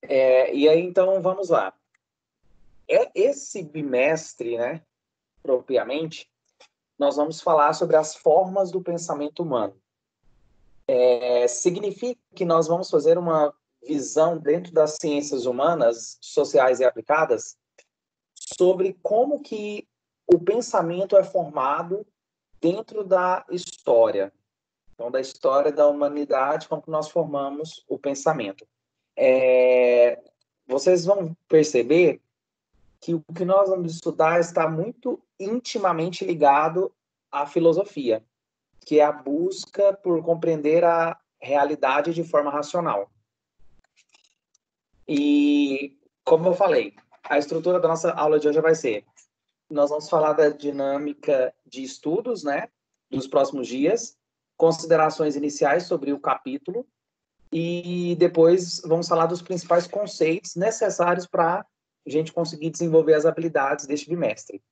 E aí, então, vamos lá. Esse bimestre, né, propriamente, nós vamos falar sobre as formas do pensamento humano. Significa que nós vamos fazer uma visão dentro das ciências humanas, sociais e aplicadas, sobre como que o pensamento é formado dentro da história. Então, da história da humanidade, como que nós formamos o pensamento. Vocês vão perceber que o que nós vamos estudar está muito intimamente ligado à filosofia, que é a busca por compreender a realidade de forma racional. E, como eu falei, a estrutura da nossa aula de hoje vai ser: nós vamos falar da dinâmica de estudos, né, dos próximos dias, considerações iniciais sobre o capítulo, e depois vamos falar dos principais conceitos necessários para a gente conseguir desenvolver as habilidades deste bimestre.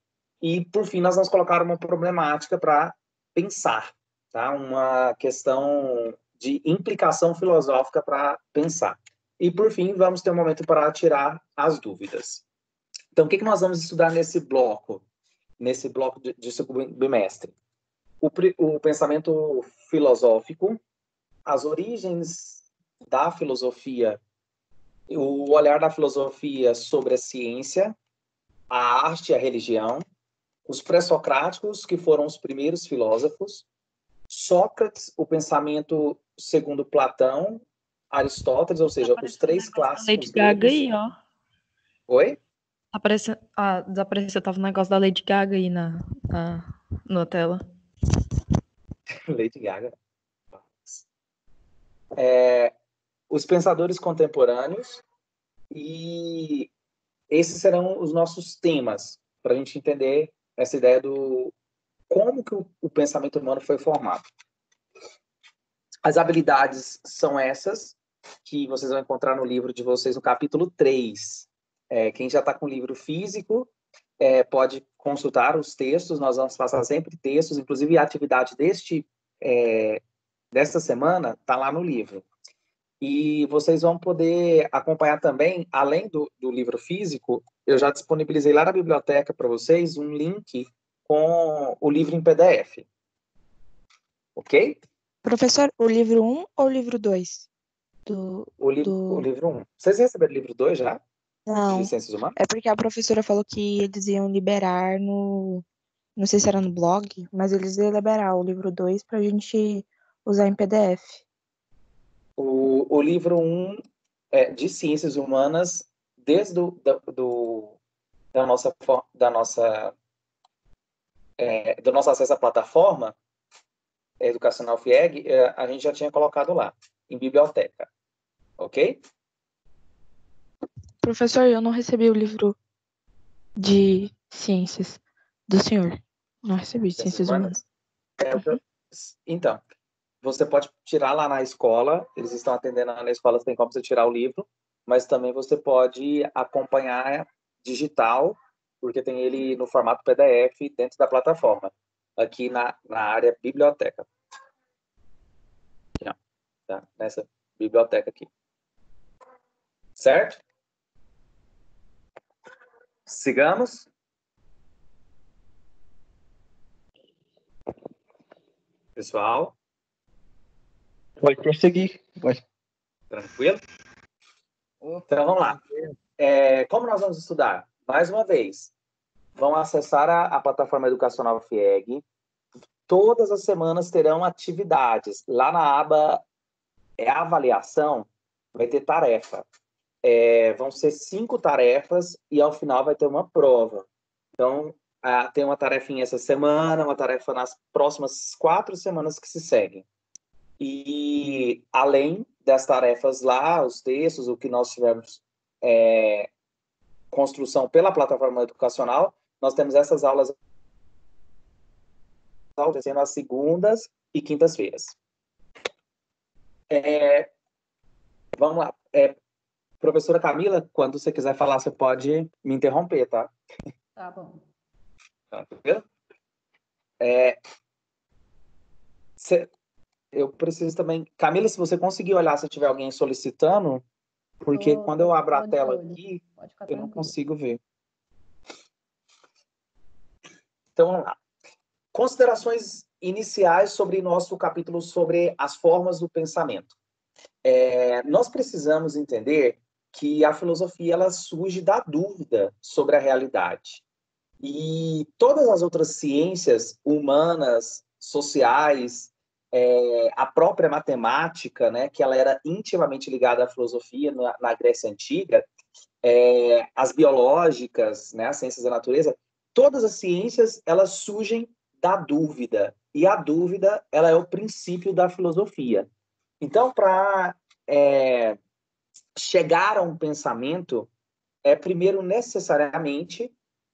E, por fim, nós vamos colocar uma problemática para pensar, tá? Uma questão de implicação filosófica para pensar. E, por fim, vamos ter um momento para tirar as dúvidas. Então, o que nós vamos estudar nesse bloco de segundo bimestre? O pensamento filosófico, as origens da filosofia, o olhar da filosofia sobre a ciência, a arte e a religião, os pré-socráticos, que foram os primeiros filósofos, Sócrates, o pensamento segundo Platão, Aristóteles, ou seja, os Apareceu o três negócio da Lady clássicos Gaga gregos. aí, ó. Oi? Desapareceu, tava o negócio da Lady Gaga aí na tela. Lady Gaga. Os pensadores contemporâneos, e esses serão os nossos temas, para a gente entender essa ideia do como que o pensamento humano foi formado. As habilidades são essas, que vocês vão encontrar no livro de vocês, no capítulo 3. Quem já está com o livro físico pode consultar os textos, nós vamos passar sempre textos, inclusive a atividade desta semana está lá no livro. E vocês vão poder acompanhar também, além do livro físico, eu já disponibilizei lá na biblioteca para vocês um link com o livro em PDF. Ok? Professor, o livro 1 ou o livro 2? O livro 1. Vocês receberam o livro 2 já? Não, De Ciências Humanas? é porque a professora falou que eles iam liberar no... Não sei se era no blog, mas eles iam liberar o livro 2 pra gente usar em PDF. O livro 1 de Ciências Humanas, desde do nosso acesso à plataforma educacional FIEG, a gente já tinha colocado lá, em biblioteca. Ok? Professor, eu não recebi o livro de ciências do senhor. Não recebi, de ciências humanas. Então, você pode tirar lá na escola, eles estão atendendo na escola, tem como você tirar o livro, mas também você pode acompanhar digital, porque tem ele no formato PDF dentro da plataforma, aqui na área biblioteca. Aqui, ó, tá? Nessa biblioteca aqui. Certo? Sigamos. Pessoal? Pode prosseguir. Pode. Tranquilo? Então, vamos lá. Como nós vamos estudar? Mais uma vez, vão acessar a plataforma educacional FIEG. Todas as semanas terão atividades. Lá na aba avaliação, vai ter tarefa. Vão ser 5 tarefas e ao final vai ter uma prova. Então, tem uma tarefinha essa semana, uma tarefa nas próximas 4 semanas que se seguem. E, além das tarefas lá, os textos, o que nós tivemos construção pela plataforma educacional, nós temos essas aulas acontecendo às segundas e quintas-feiras. Vamos lá. Professora Camila, quando você quiser falar, você pode me interromper, tá? Tá bom. Tranquilo? Eu preciso também... Camila, se você conseguir olhar, se tiver alguém solicitando, porque quando eu abro a Tô de tela olho. aqui, Pode ficar eu não tranquilo. consigo ver. Então, vamos lá. Considerações iniciais sobre nosso capítulo sobre as formas do pensamento. Nós precisamos entender que a filosofia ela surge da dúvida sobre a realidade. E todas as outras ciências humanas, sociais, a própria matemática, né, que ela era intimamente ligada à filosofia na Grécia Antiga, as biológicas, né, as ciências da natureza, todas as ciências elas surgem da dúvida. E a dúvida ela é o princípio da filosofia. Então, para chegar a um pensamento, é primeiro necessariamente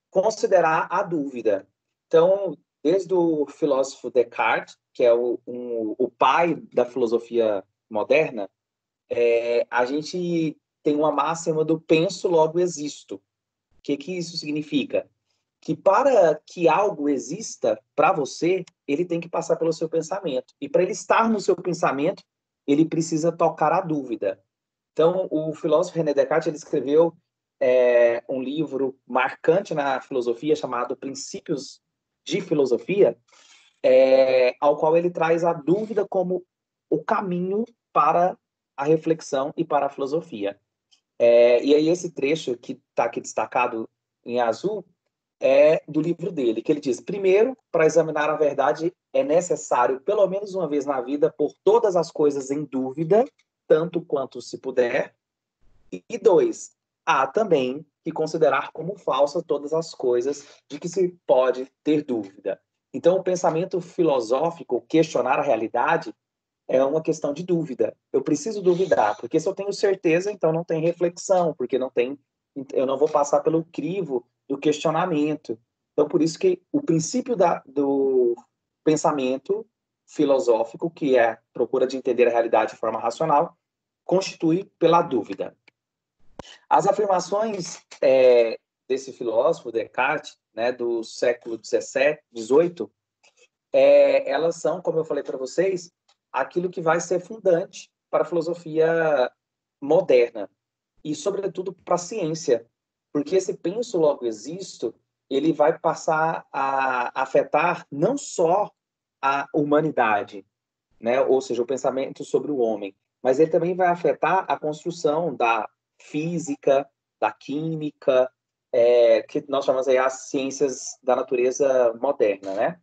considerar a dúvida. Então, desde o filósofo Descartes, que é o pai da filosofia moderna, a gente tem uma máxima do penso, logo existo. O que isso significa? Que para que algo exista para você, ele tem que passar pelo seu pensamento. E para ele estar no seu pensamento, ele precisa tocar a dúvida. Então, o filósofo René Descartes ele escreveu um livro marcante na filosofia chamado Princípios de Filosofia, ao qual ele traz a dúvida como o caminho para a reflexão e para a filosofia. E aí esse trecho que está aqui destacado em azul é do livro dele, que ele diz: primeiro, para examinar a verdade é necessário, pelo menos uma vez na vida, pôr todas as coisas em dúvida, tanto quanto se puder. E dois, há também que considerar como falsas todas as coisas de que se pode ter dúvida. Então, o pensamento filosófico, questionar a realidade, é uma questão de dúvida. Eu preciso duvidar, porque se eu tenho certeza, então não tem reflexão, porque eu não vou passar pelo crivo do questionamento. Então, por isso que o princípio do pensamento filosófico, que é a procura de entender a realidade de forma racional, constitui pela dúvida. As afirmações desse filósofo, Descartes, né, do século XVIII, elas são, como eu falei para vocês, aquilo que vai ser fundante para a filosofia moderna e, sobretudo, para a ciência, porque esse penso logo existo, ele vai passar a afetar não só a humanidade, né, ou seja, o pensamento sobre o homem, mas ele também vai afetar a construção da física, da química, que nós chamamos aí as ciências da natureza moderna, né?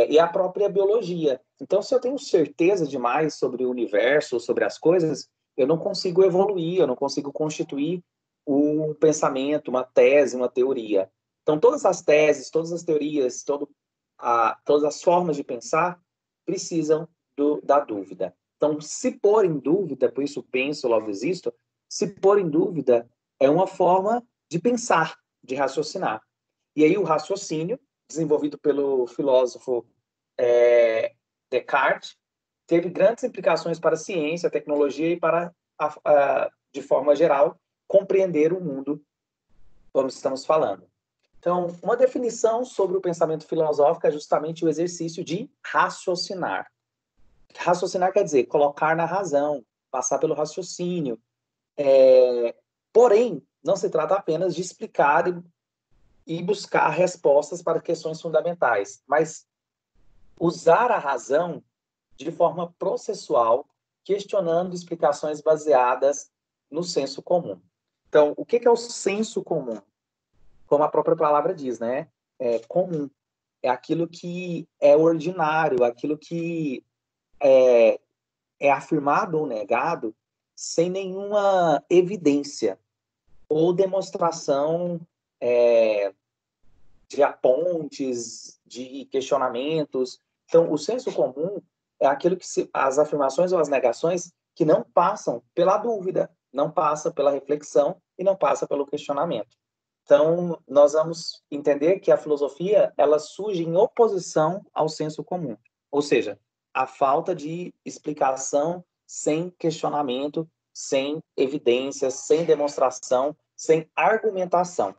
E a própria biologia. Então, se eu tenho certeza demais sobre o universo, sobre as coisas, eu não consigo evoluir, eu não consigo constituir um pensamento, uma tese, uma teoria. Então, todas as teses, todas as teorias, todas as formas de pensar precisam da dúvida. Então, se pôr em dúvida, por isso penso, logo existo, se pôr em dúvida é uma forma de pensar, de raciocinar. E aí o raciocínio, desenvolvido pelo filósofo Descartes, teve grandes implicações para a ciência, a tecnologia e para, de forma geral, compreender o mundo como estamos falando. Então, uma definição sobre o pensamento filosófico é justamente o exercício de raciocinar. Raciocinar quer dizer colocar na razão, passar pelo raciocínio. Porém, não se trata apenas de explicar e buscar respostas para questões fundamentais, mas usar a razão de forma processual, questionando explicações baseadas no senso comum. Então, o que é o senso comum? Como a própria palavra diz, né? É comum. É aquilo que é ordinário, aquilo que é afirmado ou negado sem nenhuma evidência ou demonstração de apontes, de questionamentos. Então, o senso comum é aquilo que as afirmações ou as negações que não passam pela dúvida, não passa pela reflexão e não passa pelo questionamento. Então, nós vamos entender que a filosofia ela surge em oposição ao senso comum, ou seja, a falta de explicação sem questionamento, sem evidências, sem demonstração, sem argumentação.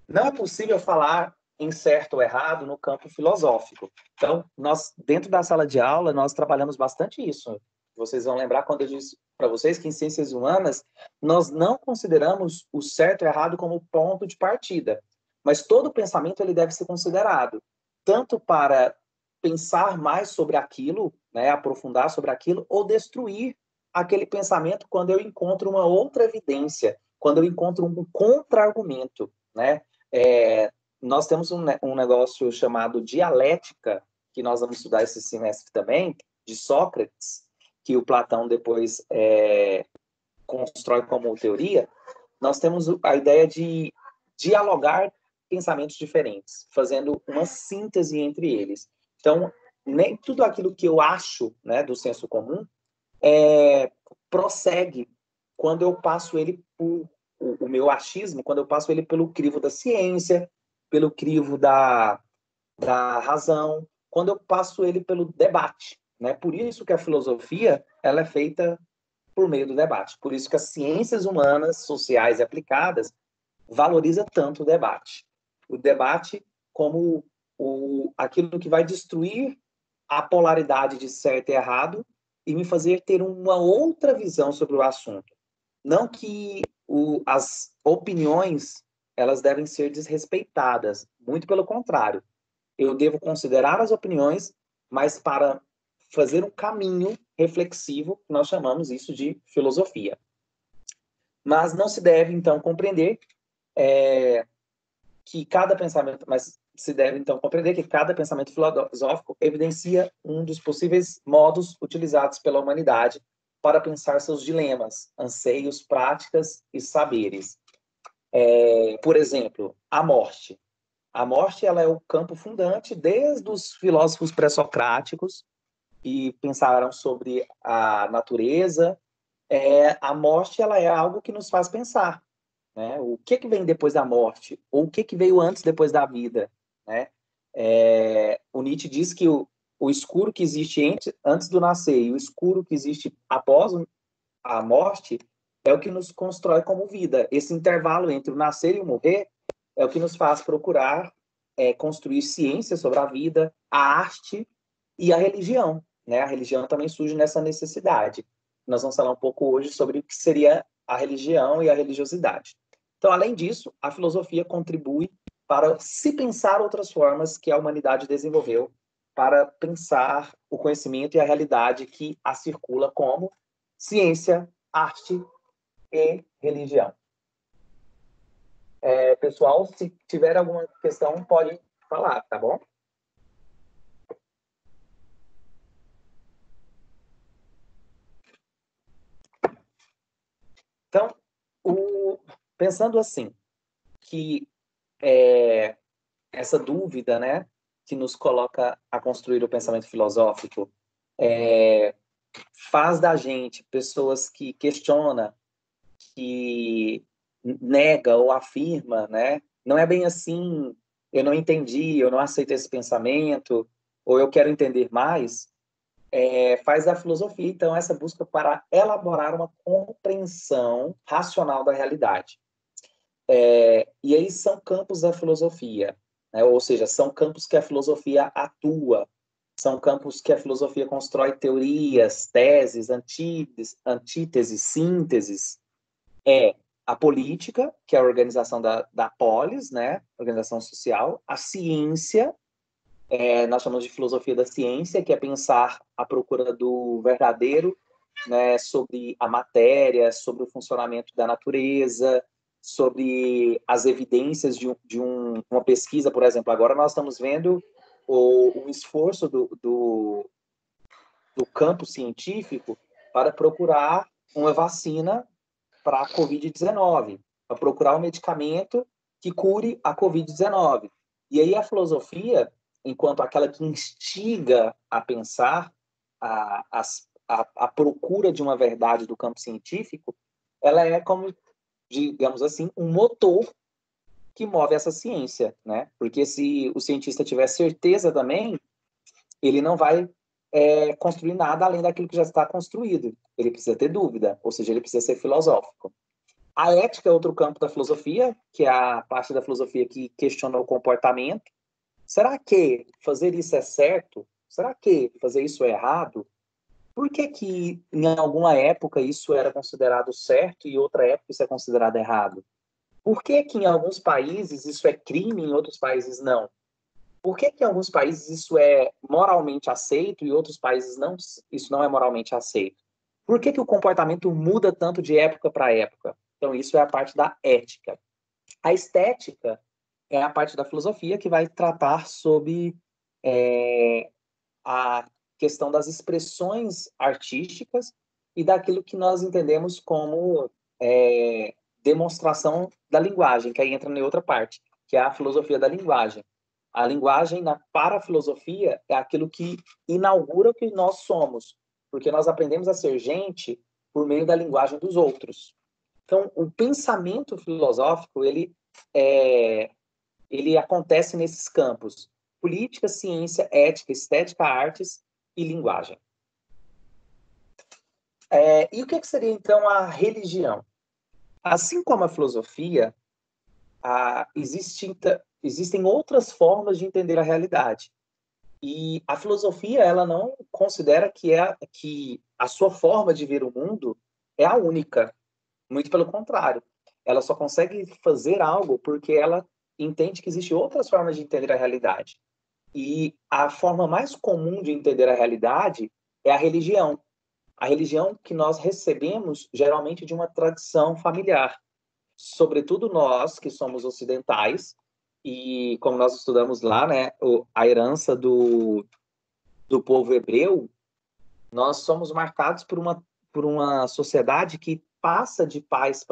Não é possível falar em certo ou errado no campo filosófico. Então, nós, dentro da sala de aula, nós trabalhamos bastante isso. vocês vão lembrar quando eu disse para vocês que em ciências humanas nós não consideramos o certo e errado como ponto de partida, mas todo pensamento ele deve ser considerado, tanto para pensar mais sobre aquilo, né, aprofundar sobre aquilo, ou destruir aquele pensamento quando eu encontro uma outra evidência, quando eu encontro um contra-argumento, né? Nós temos um negócio chamado dialética, que nós vamos estudar esse semestre também, de Sócrates, que o Platão depois constrói como teoria. Nós temos a ideia de dialogar pensamentos diferentes, fazendo uma síntese entre eles. Então, nem tudo aquilo que eu acho, né, do senso comum prossegue quando eu passo ele por o meu achismo, quando eu passo ele pelo crivo da ciência, pelo crivo da razão, quando eu passo ele pelo debate, né? Por isso que a filosofia ela é feita por meio do debate. Por isso que as ciências humanas, sociais e aplicadas valoriza tanto o debate. O debate como aquilo que vai destruir a polaridade de certo e errado e me fazer ter uma outra visão sobre o assunto. Não que as opiniões elas devem ser desrespeitadas, muito pelo contrário. Eu devo considerar as opiniões, mas para fazer um caminho reflexivo, nós chamamos isso de filosofia. Mas não se deve, então, compreender que cada pensamento, mas se deve, então, compreender que cada pensamento filosófico evidencia um dos possíveis modos utilizados pela humanidade para pensar seus dilemas, anseios, práticas e saberes. Por exemplo, a morte. A morte ela é o campo fundante desde os filósofos pré-socráticos que pensaram sobre a natureza. A morte ela é algo que nos faz pensar, né? O que vem depois da morte? Ou o que veio antes depois da vida? Né? O Nietzsche diz que o escuro que existe antes do nascer e o escuro que existe após a morte é o que nos constrói como vida. Esse intervalo entre o nascer e o morrer é o que nos faz procurar construir ciência sobre a vida, a arte e a religião. Né? A religião também surge nessa necessidade. Nós vamos falar um pouco hoje sobre o que seria a religião e a religiosidade. Então, além disso, a filosofia contribui para se pensar outras formas que a humanidade desenvolveu para pensar o conhecimento e a realidade que a circula como ciência, arte e religião. Pessoal, se tiver alguma questão, pode falar, tá bom? Então, pensando assim, que essa dúvida, né, que nos coloca a construir o pensamento filosófico, faz da gente pessoas que questiona, que nega ou afirma, né? Não é bem assim, eu não entendi, eu não aceito esse pensamento, ou eu quero entender mais, faz da filosofia, então, essa busca para elaborar uma compreensão racional da realidade. E aí são campos da filosofia, né? Ou seja, são campos que a filosofia atua, são campos que a filosofia constrói teorias, teses, antíteses, sínteses. A política, que é a organização da polis, né? Organização social, a ciência, nós chamamos de filosofia da ciência, que é pensar a procura do verdadeiro, né? Sobre a matéria, sobre o funcionamento da natureza, sobre as evidências de uma pesquisa, por exemplo. Agora nós estamos vendo o esforço do campo científico para procurar uma vacina para a Covid-19, para procurar um medicamento que cure a Covid-19. E aí a filosofia, enquanto aquela que instiga a pensar a procura de uma verdade do campo científico, ela é como, digamos assim, um motor que move essa ciência, né? Porque se o cientista tiver certeza também, ele não vai construir nada além daquilo que já está construído. Ele precisa ter dúvida, ou seja, ele precisa ser filosófico. A ética é outro campo da filosofia, que é a parte da filosofia que questiona o comportamento. Será que fazer isso é certo? Será que fazer isso é errado? Por que que em alguma época isso era considerado certo e em outra época isso é considerado errado? Por que que em alguns países isso é crime e em outros países não? Por que que em alguns países isso é moralmente aceito e em outros países não, isso não é moralmente aceito? Por que que o comportamento muda tanto de época para época? Então, isso é a parte da ética. A estética é a parte da filosofia que vai tratar sobre a questão das expressões artísticas e daquilo que nós entendemos como demonstração da linguagem, que aí entra em outra parte, que é a filosofia da linguagem. A linguagem, para a filosofia, é aquilo que inaugura o que nós somos, porque nós aprendemos a ser gente por meio da linguagem dos outros. Então, o pensamento filosófico, ele acontece nesses campos: política, ciência, ética, estética, artes e linguagem. E o que seria, então, a religião? Assim como a filosofia, existem outras formas de entender a realidade. E a filosofia, ela não considera que a sua forma de ver o mundo é a única. Muito pelo contrário. Ela só consegue fazer algo porque ela entende que existem outras formas de entender a realidade. E a forma mais comum de entender a realidade é a religião. A religião que nós recebemos, geralmente, de uma tradição familiar. Sobretudo nós, que somos ocidentais, e como nós estudamos lá, né, a herança do povo hebreu, nós somos marcados por uma sociedade que passa de pais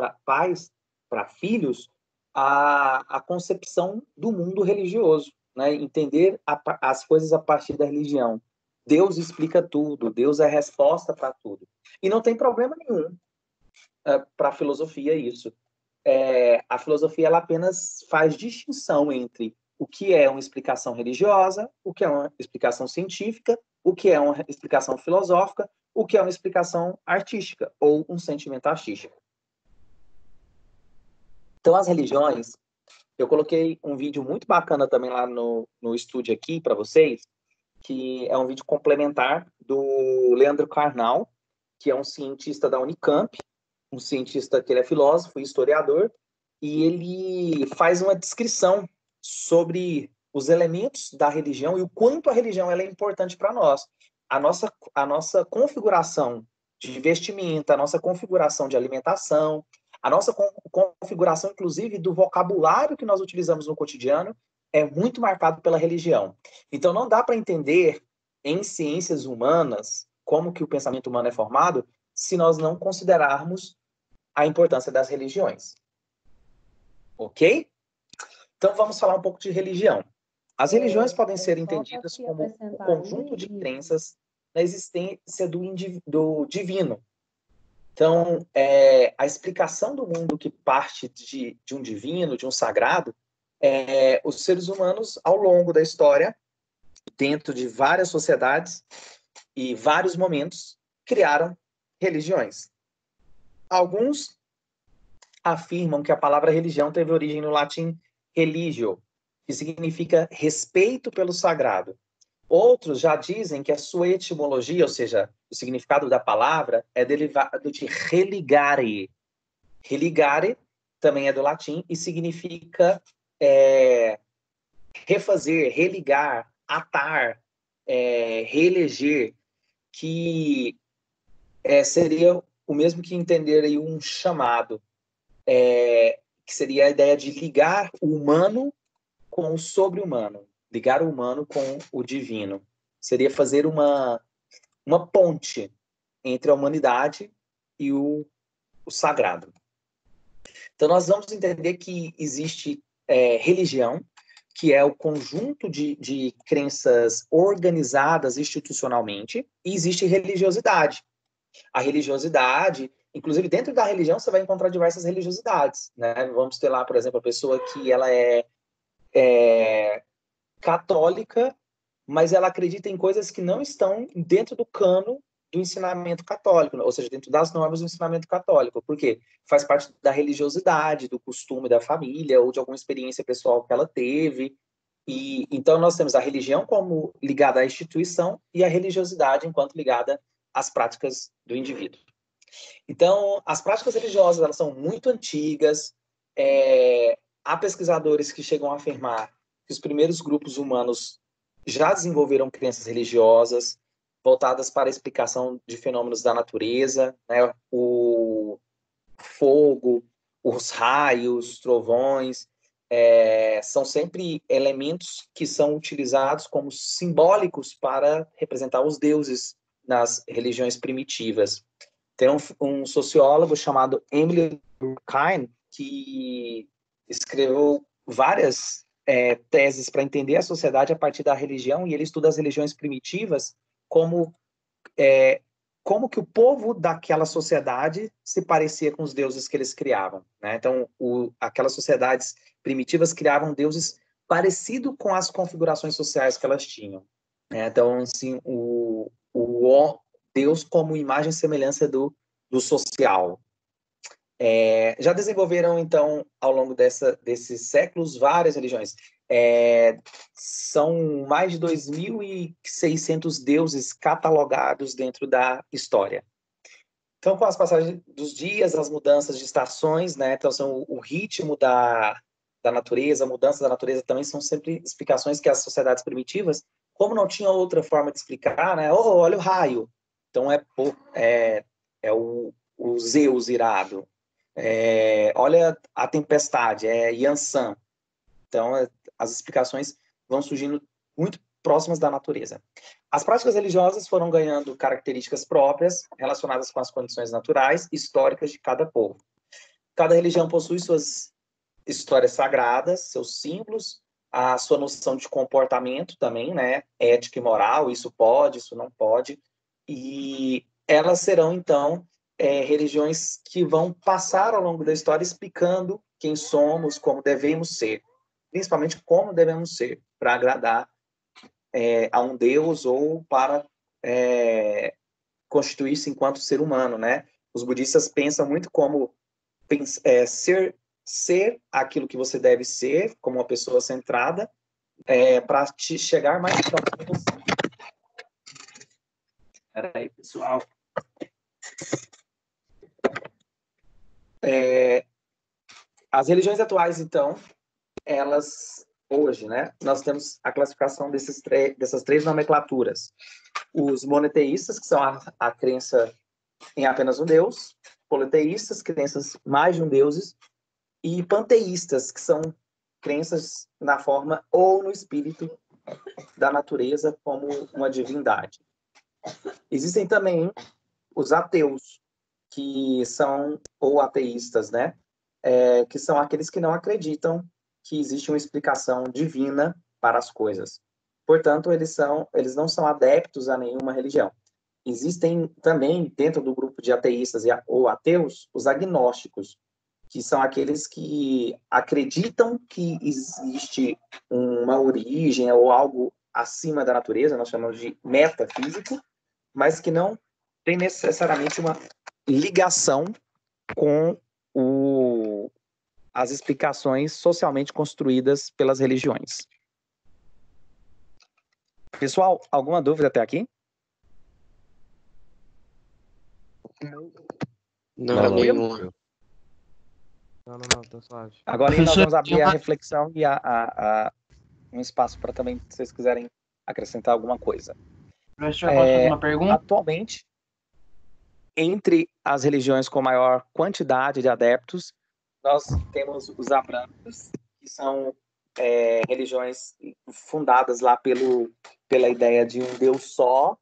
para filhos a concepção do mundo religioso, né? Entender as coisas a partir da religião. Deus explica tudo, Deus é a resposta para tudo. E não tem problema nenhum para a filosofia isso. A filosofia ela apenas faz distinção entre o que é uma explicação religiosa, o que é uma explicação científica, o que é uma explicação filosófica, o que é uma explicação artística ou um sentimento artístico. Então, as religiões, eu coloquei um vídeo muito bacana também lá no estúdio aqui para vocês, que é um vídeo complementar do Leandro Carnal, que é um cientista da Unicamp, um cientista que ele é filósofo e historiador, e ele faz uma descrição sobre os elementos da religião e o quanto a religião ela é importante para nós. A nossa configuração de vestimenta, a nossa configuração de alimentação, a nossa configuração, inclusive, do vocabulário que nós utilizamos no cotidiano é muito marcado pela religião. Então, não dá para entender em ciências humanas como que o pensamento humano é formado se nós não considerarmos a importância das religiões. Ok? Então, vamos falar um pouco de religião. As religiões podem ser entendidas como um conjunto de crenças na existência do divino. Então, a explicação do mundo que parte de um divino, de um sagrado, os seres humanos, ao longo da história, dentro de várias sociedades e vários momentos, criaram religiões. Alguns afirmam que a palavra religião teve origem no latim religio, que significa respeito pelo sagrado. Outros já dizem que a sua etimologia, ou seja, o significado da palavra, é derivado de religare. Religare também é do latim e significa refazer, religar, atar, reeleger, que seria o mesmo que entender aí um chamado, que seria a ideia de ligar o humano com o sobre-humano, ligar o humano com o divino. Seria fazer uma ponte entre a humanidade e o sagrado. Então, nós vamos entender que existe religião, que é o conjunto de crenças organizadas institucionalmente, e existe religiosidade. A religiosidade, inclusive dentro da religião, você vai encontrar diversas religiosidades, né? Vamos ter lá, por exemplo, a pessoa que ela é católica, mas ela acredita em coisas que não estão dentro do cano do ensinamento católico, ou seja, dentro das normas do ensinamento católico. Por quê? Faz parte da religiosidade, do costume da família, ou de alguma experiência pessoal que ela teve. E então nós temos a religião como ligada à instituição e a religiosidade enquanto ligada as práticas do indivíduo. Então, as práticas religiosas, elas são muito antigas. Há pesquisadores que chegam a afirmar que os primeiros grupos humanos já desenvolveram crenças religiosas voltadas para a explicação de fenômenos da natureza, né? O fogo, os raios, trovões, são sempre elementos que são utilizados como simbólicos para representar os deuses nas religiões primitivas. Tem um sociólogo chamado Emily Durkheim que escreveu várias teses para entender a sociedade a partir da religião, e ele estuda as religiões primitivas como que o povo daquela sociedade se parecia com os deuses que eles criavam, né? Então, aquelas sociedades primitivas criavam deuses parecidos com as configurações sociais que elas tinham, né? Então, assim, o Deus como imagem e semelhança do social. Já desenvolveram, então, ao longo desses séculos, várias religiões. São mais de 2.600 deuses catalogados dentro da história. Então, com as passagens dos dias, as mudanças de estações, né? Então, são o ritmo da natureza, a mudança da natureza também são sempre explicações que as sociedades primitivas, como não tinha outra forma de explicar, né? Olha o raio. Então, é o Zeus irado. Olha a tempestade, Yansan. Então, as explicações vão surgindo muito próximas da natureza. As práticas religiosas foram ganhando características próprias relacionadas com as condições naturais e históricas de cada povo. Cada religião possui suas histórias sagradas, seus símbolos, a sua noção de comportamento também, né? Ética e moral, isso pode, isso não pode. E elas serão, então, religiões que vão passar ao longo da história explicando quem somos, como devemos ser. Principalmente como devemos ser, para agradar a um Deus ou para constituir-se enquanto ser humano, né? Os budistas pensam muito como ser aquilo que você deve ser, como uma pessoa centrada, para te chegar mais próximo possível. Peraí, pessoal. As religiões atuais, então, elas, hoje, né, nós temos a classificação dessas três nomenclaturas. Os monoteístas, que são a crença em apenas um Deus, politeístas, crenças mais de um deuses, e panteístas, que são crenças na forma ou no espírito da natureza como uma divindade. Existem também os ateus, que são, ou ateístas, né, que são aqueles que não acreditam que existe uma explicação divina para as coisas. Portanto, eles não são adeptos a nenhuma religião. Existem também, dentro do grupo de ateístas ou ateus, os agnósticos, que são aqueles que acreditam que existe uma origem ou algo acima da natureza, nós chamamos de metafísico, mas que não tem necessariamente uma ligação com as explicações socialmente construídas pelas religiões. Pessoal, alguma dúvida até aqui? Não, nenhuma. Não, tá suave. Agora nós vamos abrir a reflexão e um espaço para também, se vocês quiserem acrescentar alguma coisa. Professor, posso fazer uma pergunta? Atualmente, entre as religiões com maior quantidade de adeptos, nós temos os abrâmicos, que são religiões fundadas lá pela ideia de um Deus só,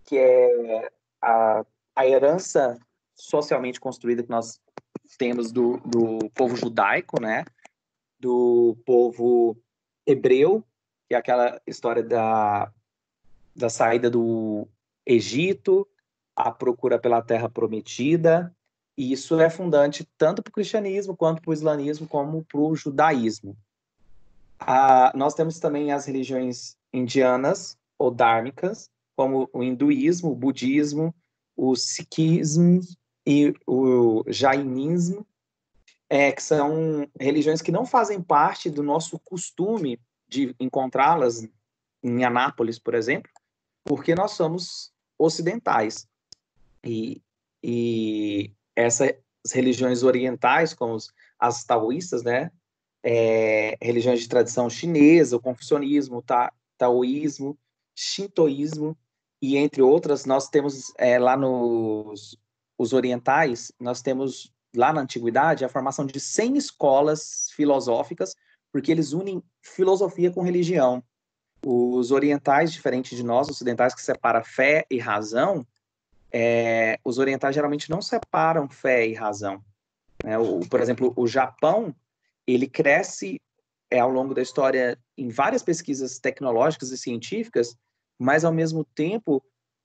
que é a herança socialmente construída que nós temos do povo judaico, né? Do povo hebreu, que é aquela história da saída do Egito, a procura pela terra prometida, e isso é fundante tanto para o cristianismo, quanto para o islamismo, como para o judaísmo. Nós temos também as religiões indianas, ou dármicas, como o hinduísmo, o budismo, o sikhismo e o jainismo, que são religiões que não fazem parte do nosso costume de encontrá-las em Anápolis, por exemplo, porque nós somos ocidentais. E, e essas religiões orientais, como as taoístas, né? Religiões de tradição chinesa, o confucionismo, taoísmo, shintoísmo, e entre outras, nós temos lá os orientais, nós temos lá na antiguidade a formação de 100 escolas filosóficas, porque eles unem filosofia com religião. Os orientais, diferente de nós, ocidentais, que separa fé e razão, os orientais geralmente não separam fé e razão. Né? Por exemplo, o Japão, ele cresce ao longo da história em várias pesquisas tecnológicas e científicas, mas, ao mesmo tempo,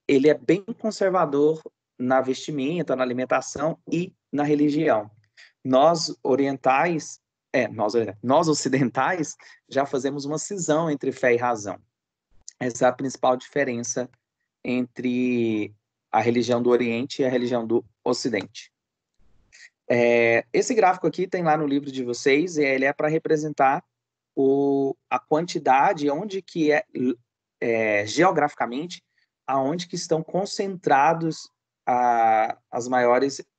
ele é bem conservador na vestimenta, na alimentação e na religião. Nós orientais, nós ocidentais, já fazemos uma cisão entre fé e razão. Essa é a principal diferença entre a religião do Oriente e a religião do Ocidente. Esse gráfico aqui tem lá no livro de vocês, e ele é para representar a quantidade, onde que geograficamente, aonde que estão concentrados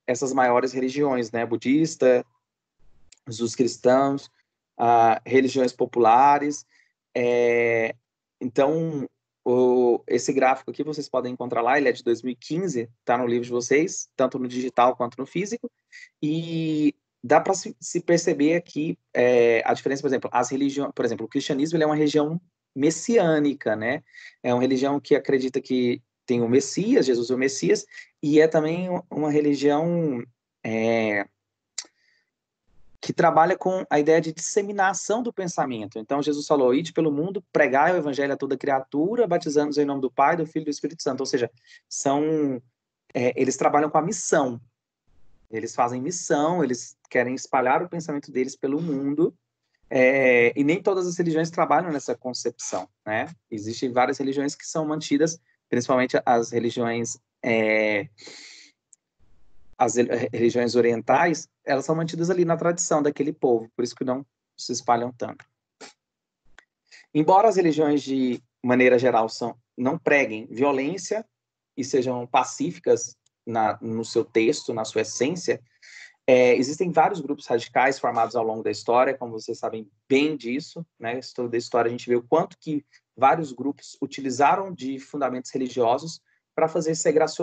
essas maiores religiões, né? Budista, os cristãos, religiões populares. Então, esse gráfico aqui vocês podem encontrar lá, ele é de 2015, está no livro de vocês, tanto no digital quanto no físico, e dá para se perceber aqui a diferença, por exemplo, as religiões, por exemplo, o cristianismo ele é uma religião messiânica, né? É uma religião que acredita que tem o Messias, Jesus é o Messias, e é também uma religião que trabalha com a ideia de disseminação do pensamento. Então, Jesus falou, ide pelo mundo, pregai o evangelho a toda criatura, batizando-os em nome do Pai, do Filho e do Espírito Santo. Ou seja, eles trabalham com a missão. Eles fazem missão, eles querem espalhar o pensamento deles pelo mundo, e nem todas as religiões trabalham nessa concepção, né? Existem várias religiões que são mantidas, principalmente as religiões orientais, elas são mantidas ali na tradição daquele povo, por isso que não se espalham tanto. Embora as religiões, de maneira geral, não preguem violência e sejam pacíficas no seu texto, na sua essência, existem vários grupos radicais formados ao longo da história, como vocês sabem bem disso, né? Estudo da história, a gente vê o quanto que vários grupos utilizaram de fundamentos religiosos para fazer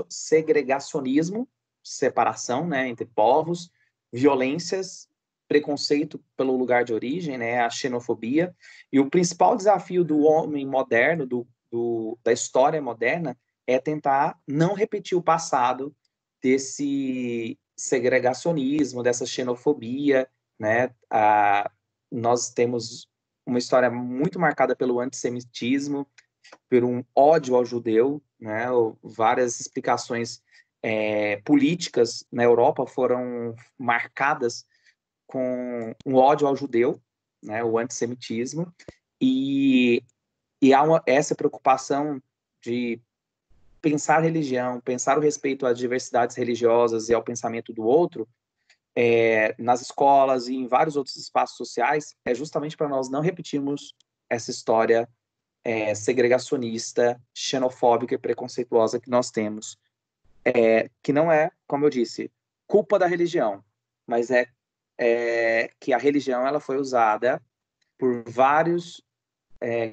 segregacionismo, separação, né, entre povos, violências, preconceito pelo lugar de origem, né, a xenofobia. E o principal desafio do homem moderno, da história moderna, é tentar não repetir o passado desse segregacionismo, dessa xenofobia, né? Nós temos uma história muito marcada pelo antissemitismo, por um ódio ao judeu, né? Várias explicações políticas na Europa foram marcadas com um ódio ao judeu, né? O antissemitismo, e há essa preocupação de pensar religião, pensar o respeito às diversidades religiosas e ao pensamento do outro nas escolas e em vários outros espaços sociais, justamente para nós não repetirmos essa história segregacionista, xenofóbica e preconceituosa que nós temos. Que não é, como eu disse, culpa da religião, mas que a religião ela foi usada por vários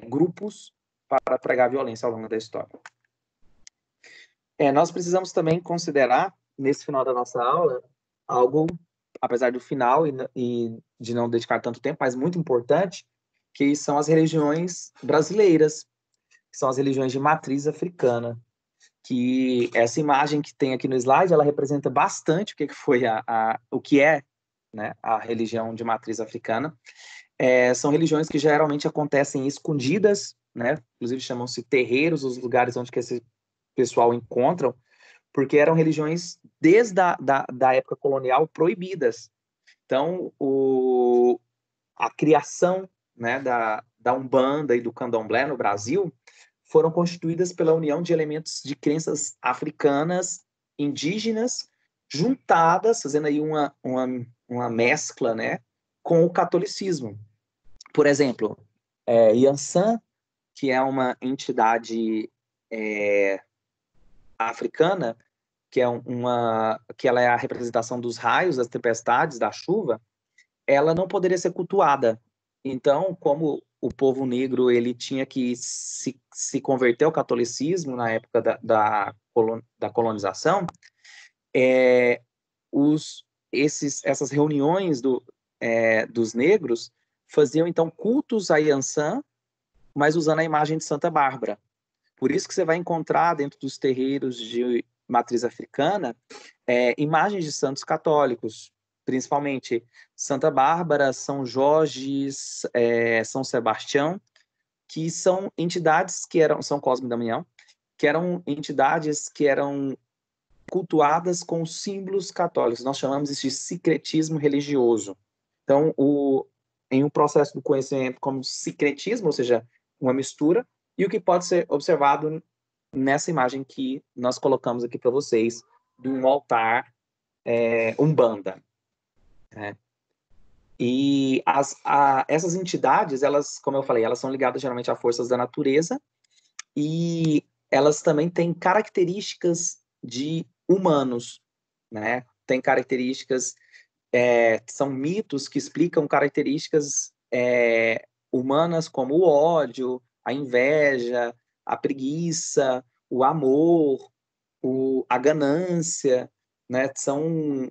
grupos para pregar violência ao longo da história. Nós precisamos também considerar, nesse final da nossa aula, algo, apesar do final e de não dedicar tanto tempo, mas muito importante, que são as religiões brasileiras, que são as religiões de matriz africana. Que essa imagem que tem aqui no slide, ela representa bastante o que foi o que é, né, a religião de matriz africana. São religiões que geralmente acontecem escondidas, né? Inclusive chamam-se terreiros, os lugares onde que esse pessoal encontram, porque eram religiões desde da época colonial proibidas. Então, a criação, né, da Umbanda e do Candomblé no Brasil foram constituídas pela união de elementos de crenças africanas, indígenas, juntadas, fazendo aí uma mescla, né, com o catolicismo. Por exemplo, Yansan, que é uma entidade africana, que ela é a representação dos raios, das tempestades, da chuva, ela não poderia ser cultuada. Então, como o povo negro ele tinha que se converter ao catolicismo na época da colonização, essas reuniões dos negros faziam, então, cultos a Iansã, mas usando a imagem de Santa Bárbara. Por isso que você vai encontrar dentro dos terreiros de matriz africana imagens de santos católicos, principalmente Santa Bárbara, São Jorge, São Sebastião, que são entidades São Cosme e Damião, que eram entidades que eram cultuadas com símbolos católicos. Nós chamamos isso de sincretismo religioso. Então, em um processo do conhecimento como sincretismo, ou seja, uma mistura, e o que pode ser observado nessa imagem que nós colocamos aqui para vocês, de um altar Umbanda. E essas entidades, elas, como eu falei, elas são ligadas geralmente a forças da natureza, e elas também têm características de humanos, né? Tem características, são mitos que explicam características humanas como o ódio, a inveja, a preguiça, o amor, a ganância, né? São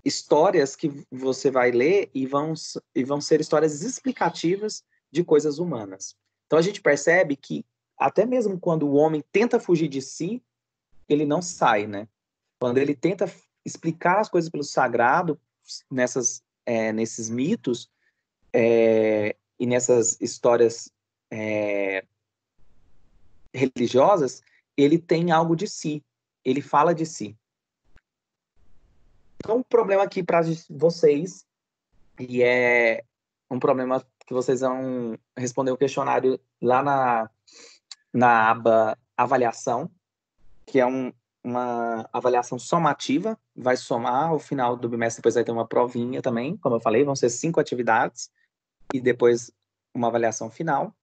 histórias que você vai ler e vão ser histórias explicativas de coisas humanas. Então a gente percebe que até mesmo quando o homem tenta fugir de si, ele não sai, né? Quando ele tenta explicar as coisas pelo sagrado, nesses mitos e nessas histórias religiosas, ele tem algo de si, ele fala de si. Então, o problema aqui para vocês, e é um problema que vocês vão responder o questionário lá na aba avaliação, que é uma avaliação somativa, vai somar ao final do bimestre, depois vai ter uma provinha também, como eu falei, vão ser 5 atividades, e depois uma avaliação final.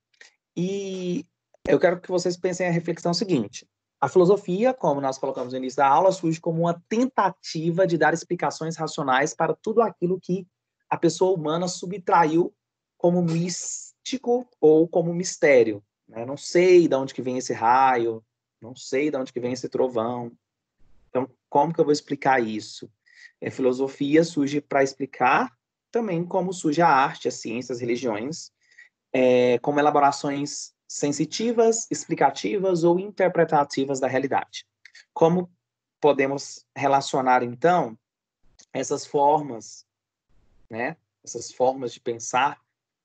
E eu quero que vocês pensem a reflexão seguinte: a filosofia, como nós colocamos no início da aula, surge como uma tentativa de dar explicações racionais para tudo aquilo que a pessoa humana subtraiu como místico ou como mistério. Né? Não sei de onde que vem esse raio, não sei de onde que vem esse trovão. Então, como que eu vou explicar isso? A filosofia surge para explicar também como surge a arte, as ciências, as religiões, como elaborações sensitivas, explicativas ou interpretativas da realidade. Como podemos relacionar, então, essas formas, né? Essas formas de pensar,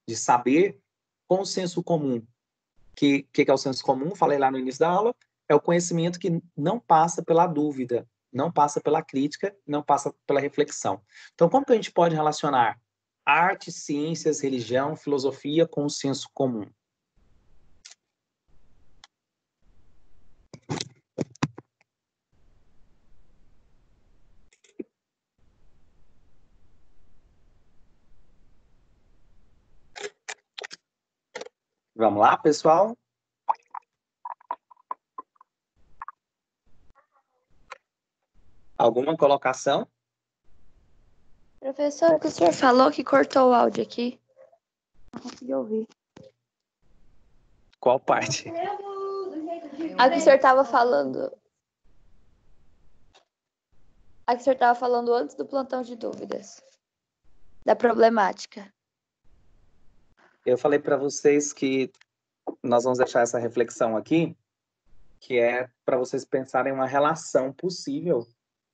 de saber, com o senso comum. Que é o senso comum? Falei lá no início da aula, é o conhecimento que não passa pela dúvida, não passa pela crítica, não passa pela reflexão. Então, como que a gente pode relacionar arte, ciências, religião, filosofia com o senso comum? Vamos lá, pessoal? Alguma colocação? Professor, o que o senhor falou que cortou o áudio aqui? Não consegui ouvir. Qual parte? A que o senhor estava falando. A que o senhor estava falando antes do plantão de dúvidas. Da problemática. Eu falei para vocês que nós vamos deixar essa reflexão aqui, que é para vocês pensarem uma relação possível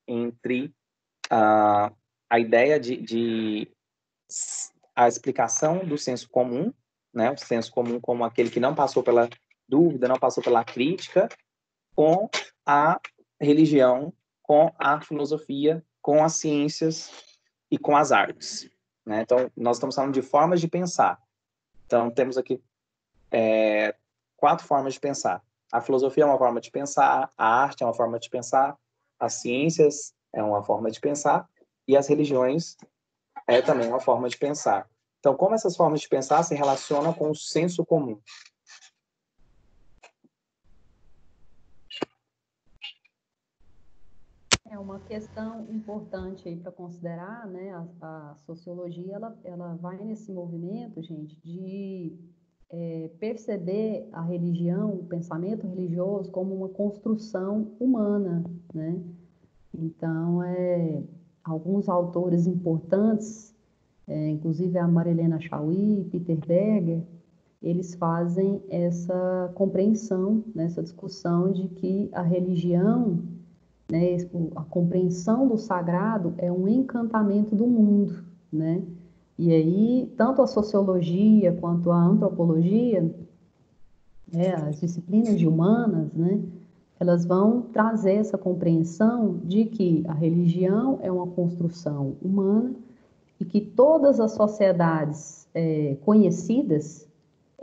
entre a ideia de a explicação do senso comum, né? O senso comum como aquele que não passou pela dúvida, não passou pela crítica, com a religião, com a filosofia, com as ciências e com as artes. Né? Então, nós estamos falando de formas de pensar. Então, temos aqui 4 formas de pensar. A filosofia é uma forma de pensar, a arte é uma forma de pensar, as ciências é uma forma de pensar e as religiões é também uma forma de pensar. Então, como essas formas de pensar se relacionam com o senso comum? É uma questão importante aí para considerar, né? A sociologia, ela vai nesse movimento, gente, de perceber a religião, o pensamento religioso como uma construção humana, né? Então, alguns autores importantes, inclusive a Marilena Chauí, Peter Berger, eles fazem essa compreensão, né, essa discussão de que a religião, né, a compreensão do sagrado é um encantamento do mundo, né? E aí, tanto a sociologia quanto a antropologia, as disciplinas de humanas, né, elas vão trazer essa compreensão de que a religião é uma construção humana e que todas as sociedades conhecidas,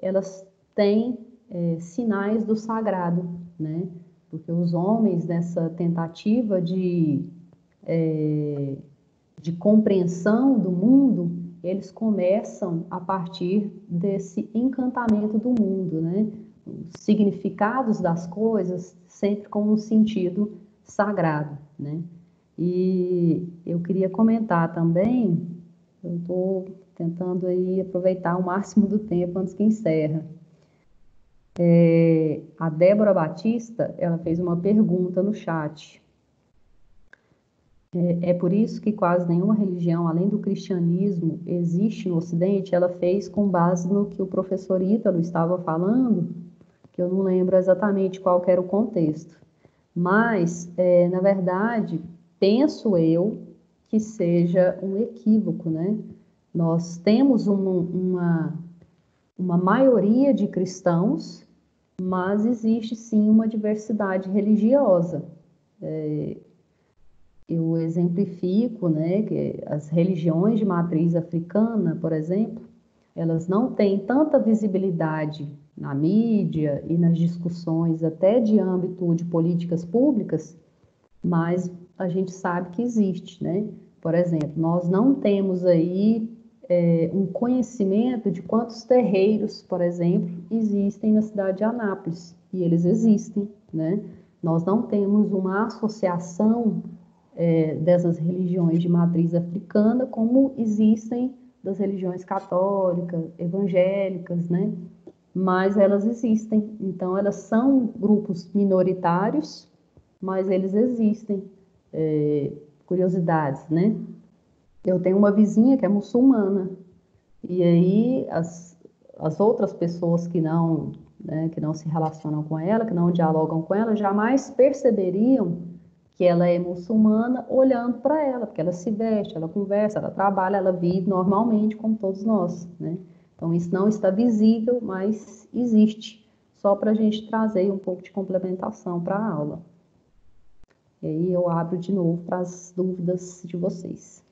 elas têm sinais do sagrado, né? Porque os homens, nessa tentativa de compreensão do mundo, eles começam a partir desse encantamento do mundo, né? Os significados das coisas sempre com um sentido sagrado, né? E eu queria comentar também, eu estou tentando aí aproveitar o máximo do tempo antes que encerra. A Débora Batista, ela fez uma pergunta no chat. É por isso que quase nenhuma religião, além do cristianismo, existe no Ocidente. Ela fez com base no que o professor Ítalo estava falando, que eu não lembro exatamente qual que era o contexto. Mas, na verdade, penso eu que seja um equívoco, né? Nós temos uma maioria de cristãos, mas existe sim uma diversidade religiosa. Eu exemplifico, né, que as religiões de matriz africana, por exemplo, elas não têm tanta visibilidade na mídia e nas discussões até de âmbito de políticas públicas, mas a gente sabe que existe, né? Por exemplo, nós não temos aí um conhecimento de quantos terreiros, por exemplo, existem na cidade de Anápolis, e eles existem, né? Nós não temos uma associação dessas religiões de matriz africana como existem das religiões católicas, evangélicas, né? Mas elas existem, então elas são grupos minoritários, mas eles existem. Curiosidades, né? Eu tenho uma vizinha que é muçulmana, e aí as outras pessoas que não se relacionam com ela, que não dialogam com ela, jamais perceberiam que ela é muçulmana olhando para ela, porque ela se veste, ela conversa, ela trabalha, ela vive normalmente como todos nós, né? Então isso não está visível, mas existe, só para a gente trazer um pouco de complementação para a aula. E aí eu abro de novo para as dúvidas de vocês.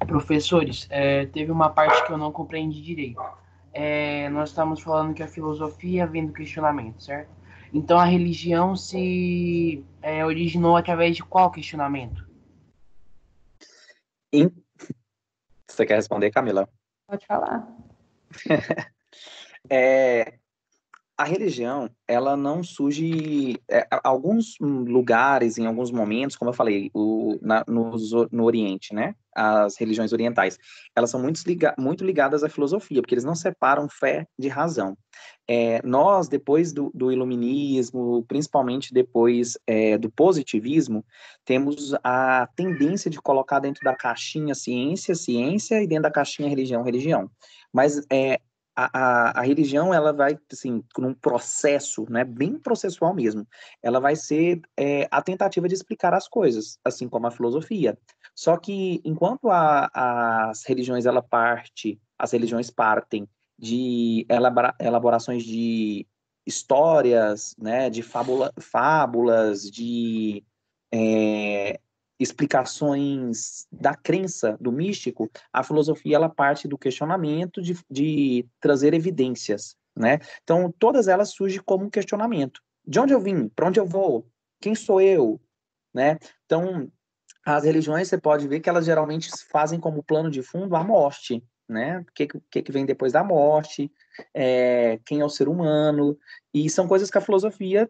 Professores, teve uma parte que eu não compreendi direito. Nós estamos falando que a filosofia vem do questionamento, certo? Então a religião se originou através de qual questionamento? Você quer responder, Camila? Pode falar. A religião, ela não surge... alguns lugares, em alguns momentos, como eu falei, no Oriente, né? As religiões orientais, elas são muito ligadas à filosofia, porque eles não separam fé de razão. Nós, depois do iluminismo, principalmente depois do positivismo, temos a tendência de colocar dentro da caixinha ciência, ciência, e dentro da caixinha religião, religião. Mas a religião, ela vai, assim, num processo, né, bem processual mesmo, ela vai ser a tentativa de explicar as coisas, assim como a filosofia. Só que, enquanto as religiões partem de elaborações de histórias, né, de fábulas, de explicações da crença, do místico, a filosofia, ela parte do questionamento de trazer evidências, né? Então, todas elas surgem como um questionamento. De onde eu vim? Para onde eu vou? Quem sou eu? Né? Então, as religiões, você pode ver que elas geralmente fazem como plano de fundo a morte, né? O que vem depois da morte, quem é o ser humano. E são coisas que a filosofia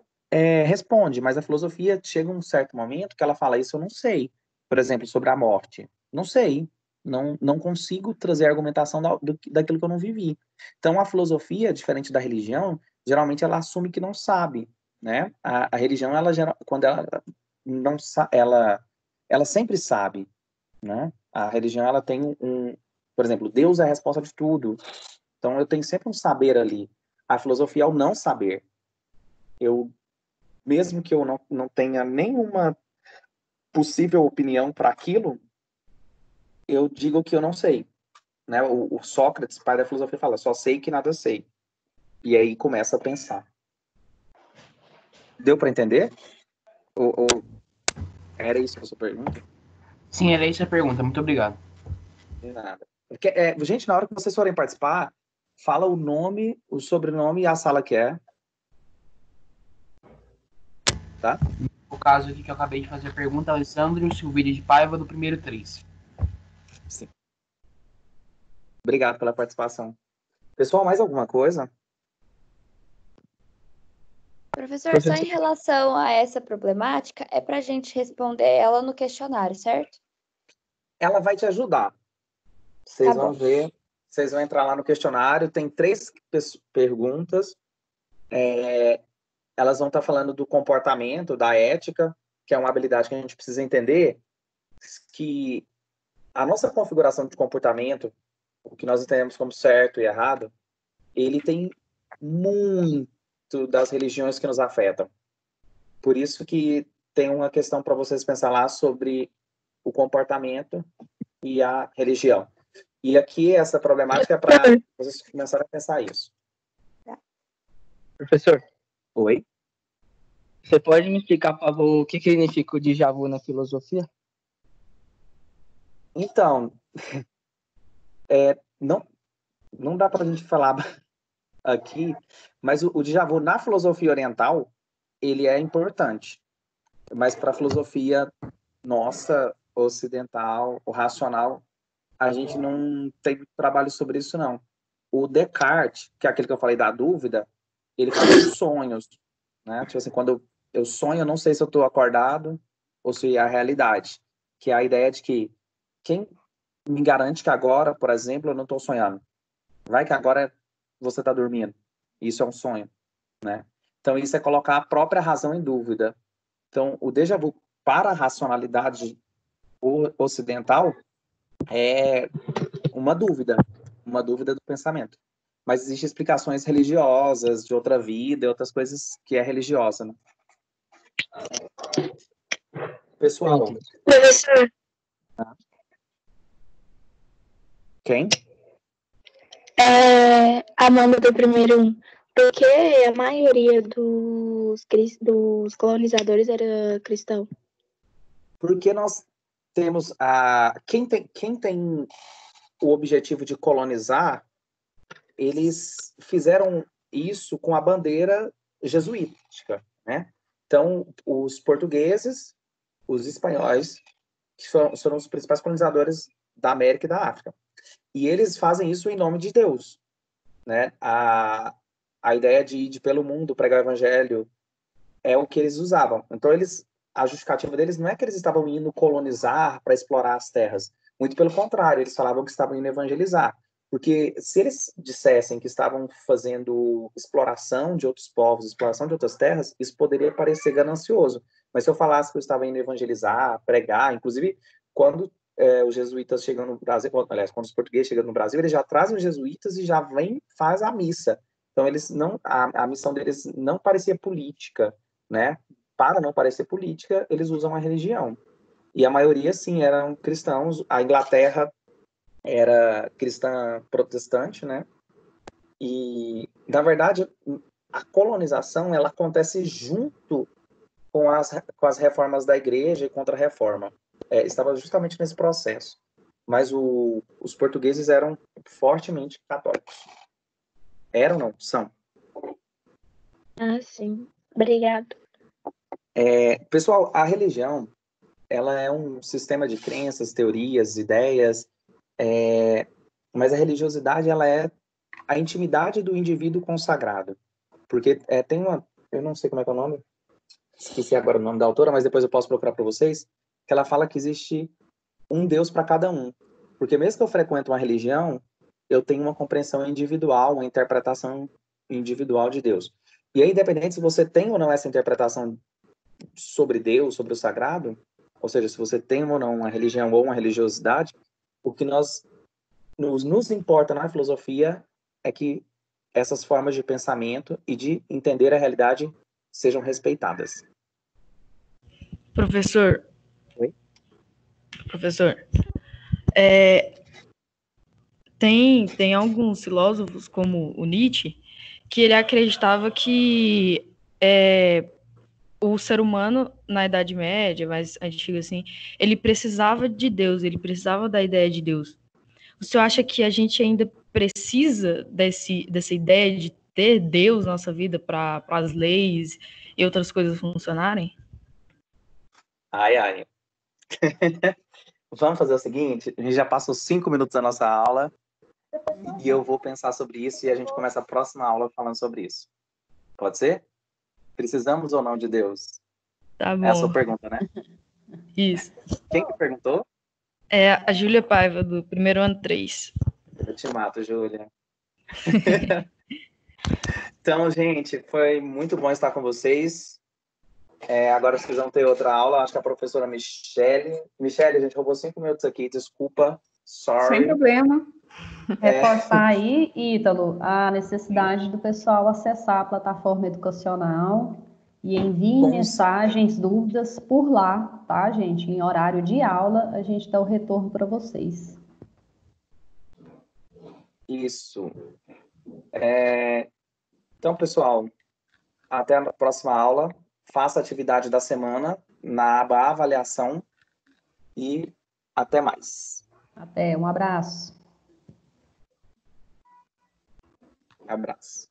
responde, mas a filosofia chega um certo momento que ela fala, isso eu não sei. Por exemplo, sobre a morte. Não sei. Não consigo trazer argumentação daquilo que eu não vivi. Então, a filosofia, diferente da religião, geralmente ela assume que não sabe, né? A religião, quando ela não ela sempre sabe, né? A religião, ela tem por exemplo, Deus é a resposta de tudo. Então, eu tenho sempre um saber ali. A filosofia é o não saber. Mesmo que eu não tenha nenhuma possível opinião para aquilo, eu digo que eu não sei, né? O Sócrates, pai da filosofia, fala, só sei que nada sei. E aí começa a pensar. Deu para entender? Ou era isso a sua pergunta? Sim, era isso a pergunta. Muito obrigado. De nada. Porque, gente, na hora que vocês forem participar, fala o nome, o sobrenome e a sala que é. Tá? O caso aqui que eu acabei de fazer a pergunta, Alessandro Silveira de Paiva, do primeiro 3. Sim. Obrigado pela participação. Pessoal, mais alguma coisa? Professor, só em relação a essa problemática, é para a gente responder ela no questionário, certo? Ela vai te ajudar. Vocês vão ver, vocês vão entrar lá no questionário, tem 3 perguntas. Elas vão estar falando do comportamento, da ética, que é uma habilidade que a gente precisa entender, que a nossa configuração de comportamento, o que nós entendemos como certo e errado, ele tem muito das religiões que nos afetam. Por isso que tem uma questão para vocês pensar lá sobre o comportamento e a religião. E aqui essa problemática é para vocês começarem a pensar isso. Professor. Oi? Você pode me explicar, por favor, o que significa o déjà vu na filosofia? Então, não dá para a gente falar aqui, mas o déjà vu na filosofia oriental, ele é importante. Mas para a filosofia nossa, ocidental, o racional, a gente não tem trabalho sobre isso, não. O Descartes, que é aquele que eu falei da dúvida, ele fala dos sonhos, né? Tipo assim, quando eu sonho, eu não sei se eu estou acordado ou se é a realidade. Que é a ideia de que quem me garante que agora, por exemplo, eu não estou sonhando? Vai que agora você está dormindo. Isso é um sonho, né? Então, isso é colocar a própria razão em dúvida. Então, o déjà vu para a racionalidade ocidental é uma dúvida do pensamento. Mas existem explicações religiosas, de outra vida, e outras coisas que é religiosa, né? Pessoal. Professor. Quem? Amanda do primeiro 1. Porque a maioria dos colonizadores era cristão. Porque nós temos quem tem o objetivo de colonizar, eles fizeram isso com a bandeira jesuítica, né? Então, os portugueses, os espanhóis, que foram os principais colonizadores da América e da África. E eles fazem isso em nome de Deus, né? A ideia de ir pelo mundo, pregar o evangelho, é o que eles usavam. Então, a justificativa deles não é que eles estavam indo colonizar para explorar as terras. Muito pelo contrário, eles falavam que estavam indo evangelizar. Porque se eles dissessem que estavam fazendo exploração de outros povos, exploração de outras terras, isso poderia parecer ganancioso. Mas se eu falasse que eu estava indo evangelizar, pregar, inclusive, quando os jesuítas chegam no Brasil, aliás, quando os portugueses chegam no Brasil, eles já trazem os jesuítas e já faz a missa. Então, a missão deles não parecia política, né? Para não parecer política, eles usam a religião. E a maioria, sim, eram cristãos. A Inglaterra era cristã protestante, né? E, na verdade, a colonização, ela acontece junto com as reformas da igreja e contra-reforma. Estava justamente nesse processo. Mas os portugueses eram fortemente católicos. Eram, não? São. Sim. Obrigado. Pessoal, a religião, ela é um sistema de crenças, teorias, ideias, mas a religiosidade, ela é a intimidade do indivíduo consagrado. Porque tem uma... Eu não sei como é que é o nome. Esqueci agora o nome da autora, mas depois eu posso procurar para vocês. Que ela fala que existe um Deus para cada um. Porque mesmo que eu frequente uma religião, eu tenho uma compreensão individual, uma interpretação individual de Deus. E aí, independente se você tem ou não essa interpretação sobre Deus, sobre o sagrado, ou seja, se você tem ou não uma religião ou uma religiosidade, o que nos importa na filosofia é que essas formas de pensamento e de entender a realidade sejam respeitadas. Professor. Oi? Professor, tem alguns filósofos, como o Nietzsche, que ele acreditava que o ser humano, na Idade Média, mais antiga assim, ele precisava de Deus, ele precisava da ideia de Deus. O senhor acha que a gente ainda precisa dessa ideia de ter Deus na nossa vida para as leis e outras coisas funcionarem? Ai. Vamos fazer o seguinte, a gente já passa os 5 minutos da nossa aula e eu vou pensar sobre isso e a gente começa a próxima aula falando sobre isso. Pode ser? Precisamos ou não de Deus? Tá bom. É a sua pergunta, né? Isso. Quem que perguntou? É a Júlia Paiva, do primeiro ano 3. Eu te mato, Júlia. Então, gente, foi muito bom estar com vocês. Agora vocês vão ter outra aula, acho que a professora Michele. Michele, a gente roubou 5 minutos aqui, desculpa. Sorry. Sem problema. Reforçar aí, Ítalo, a necessidade do pessoal acessar a plataforma educacional e enviem mensagens, dúvidas por lá, tá, gente? Em horário de aula, a gente dá o retorno para vocês. Isso. Então, pessoal, até a próxima aula. Faça a atividade da semana na aba avaliação e até mais. Até, um abraço. Abraço.